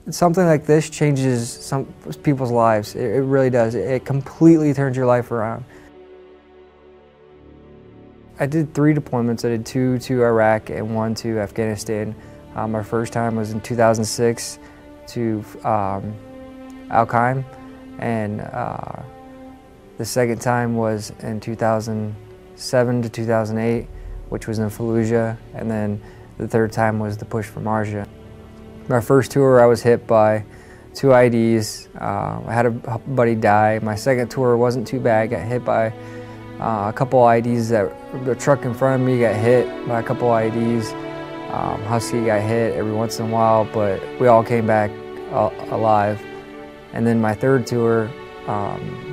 Something like this changes some people's lives. It really does. It completely turns your life around. I did 3 deployments. I did 2 to Iraq and 1 to Afghanistan. My first time was in 2006 to Al-Qaim, and the second time was in 2007 to 2008, which was in Fallujah, and then the third time was the push for Marja. My first tour, I was hit by 2 IEDs. I had a buddy die. My second tour wasn't too bad. I got hit by a couple IEDs. The truck in front of me got hit by a couple IEDs. Husky got hit every once in a while, but we all came back alive. And then my third tour,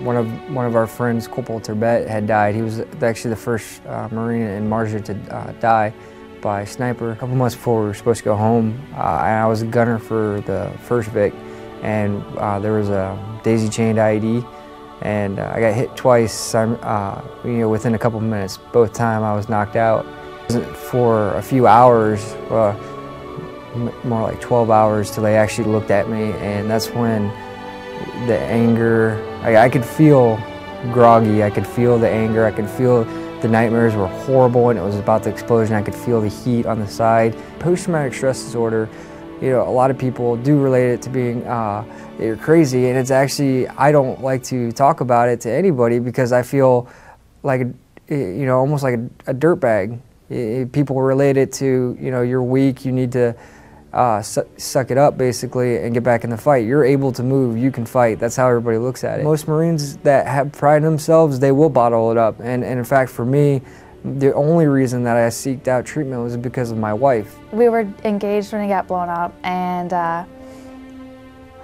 one of our friends, Corporal Turbet, had died. He was actually the first Marine in Marja to die by sniper. A couple months before we were supposed to go home, and I was a gunner for the first Vic, and there was a daisy-chained IED, and I got hit twice, within a couple minutes. Both times I was knocked out. For a few hours, more like 12 hours, till they actually looked at me, and that's when the anger, I could feel groggy, I could feel the anger, I could feel the nightmares were horrible, and it was about the explosion. I could feel the heat on the side. Post-traumatic stress disorder, a lot of people do relate it to being you're crazy, and it's actually, I don't like to talk about it to anybody because I feel like, almost like a dirtbag. People relate it to, you're weak, you need to suck it up basically and get back in the fight. You're able to move, you can fight. That's how everybody looks at it. Most Marines that have pride in themselves, they will bottle it up. And in fact, for me, the only reason that I seeked out treatment was because of my wife. We were engaged when he got blown up, and I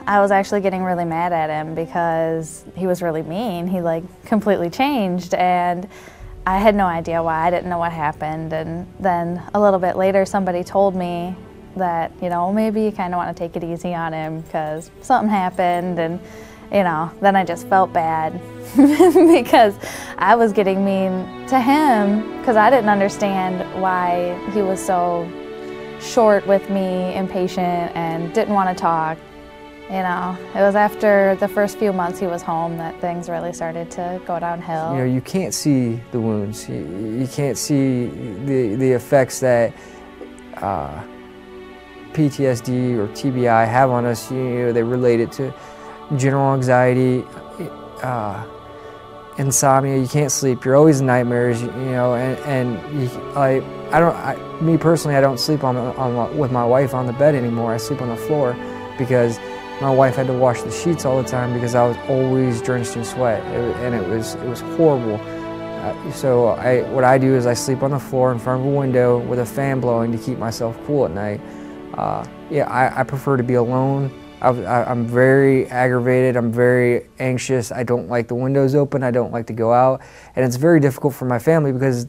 was actually getting really mad at him because he was really mean. He completely changed, and I had no idea why. I didn't know what happened. And then a little bit later, somebody told me that, maybe you kind of want to take it easy on him because something happened, and, then I just felt bad because I was getting mean to him because I didn't understand why he was so short with me, impatient, and didn't want to talk. It was after the first few months he was home that things really started to go downhill. You can't see the wounds. You can't see the effects that PTSD or TBI have on us. They relate it to general anxiety, insomnia. You can't sleep. You're always in nightmares. Me personally, I don't sleep with my wife on the bed anymore. I sleep on the floor because my wife had to wash the sheets all the time because I was always drenched in sweat, and it was horrible. So what I do is I sleep on the floor in front of a window with a fan blowing to keep myself cool at night. I prefer to be alone. I'm very aggravated. I'm very anxious. I don't like the windows open. I don't like to go out, and it's very difficult for my family because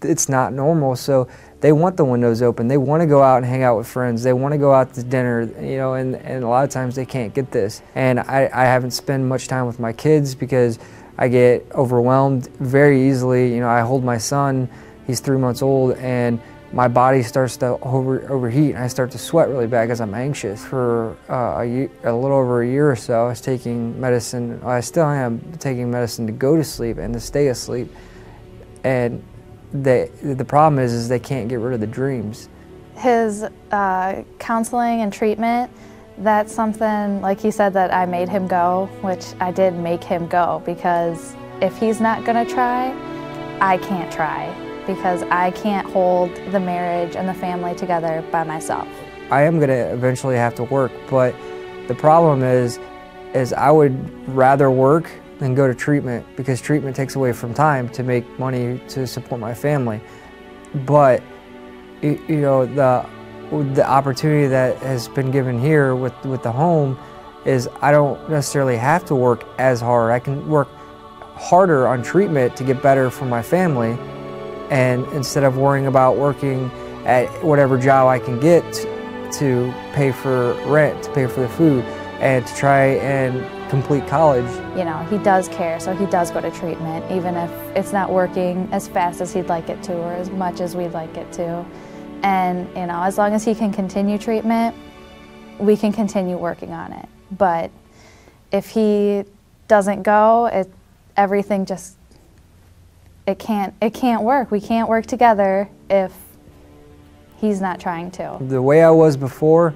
it's not normal. So they want the windows open. They want to go out and hang out with friends. They want to go out to dinner, and a lot of times they can't get this. And I haven't spent much time with my kids because I get overwhelmed very easily. I hold my son, he's 3 months old, and my body starts to overheat, and I start to sweat really bad because I'm anxious. For a little over a year or so, I was taking medicine. I still am taking medicine to go to sleep and to stay asleep. And the problem is they can't get rid of the dreams. His Counseling and treatment, that's something, like he said, that I made him go, which I did make him go, because if he's not gonna try, I can't try, because I can't hold the marriage and the family together by myself. I am gonna eventually have to work, but the problem is I would rather work than go to treatment, because treatment takes away from time to make money to support my family. But the opportunity that has been given here with the home is I don't necessarily have to work as hard. I can work harder on treatment to get better for my family, and instead of worrying about working at whatever job I can get to pay for rent, to pay for the food, and to try and complete college. He does care, so he does go to treatment, even if it's not working as fast as he'd like it to, or as much as we'd like it to. And as long as he can continue treatment, we can continue working on it. But if he doesn't go, everything just, it can't work. We can't work together if he's not trying to. The way I was before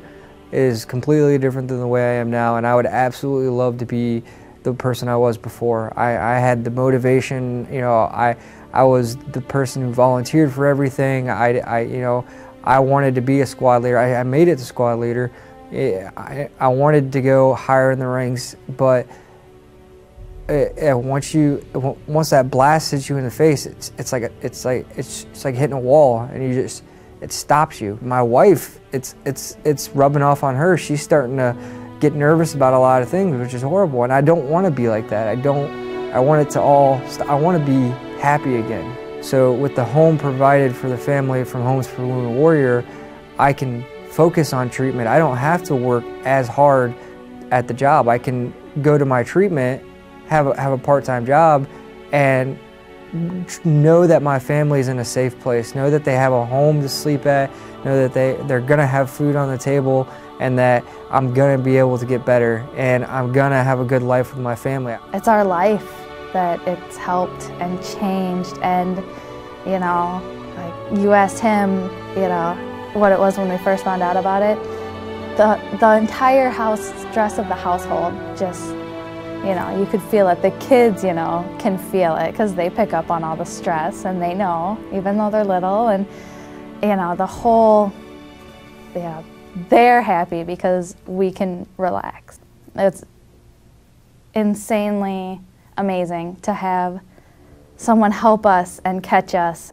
is completely different than the way I am now, and I would absolutely love to be the person I was before. I had the motivation, you know, I was the person who volunteered for everything. You know, I wanted to be a squad leader. I made it to squad leader. I wanted to go higher in the ranks, but once that blast hits you in the face, it's like hitting a wall, and it stops you. My wife, it's rubbing off on her. She's starting to get nervous about a lot of things, which is horrible, and I don't want to be like that. I want it to I want to be happy again. So with the home provided for the family from Homes for Wounded Warrior, I can focus on treatment. I don't have to work as hard at the job. I can go to my treatment, have a part-time job, and know that my family is in a safe place, know that they have a home to sleep at, know that they're gonna have food on the table, and that I'm gonna be able to get better, and I'm gonna have a good life with my family. It's our life that it's helped and changed, and you know, like you asked him, you know, what it was when we first found out about it. The entire stress of the household just, you know, you could feel it. The kids, you know, can feel it because they pick up on all the stress, and they know, even though they're little, and you know, the whole, yeah, they're happy because we can relax. It's insanely amazing to have someone help us and catch us.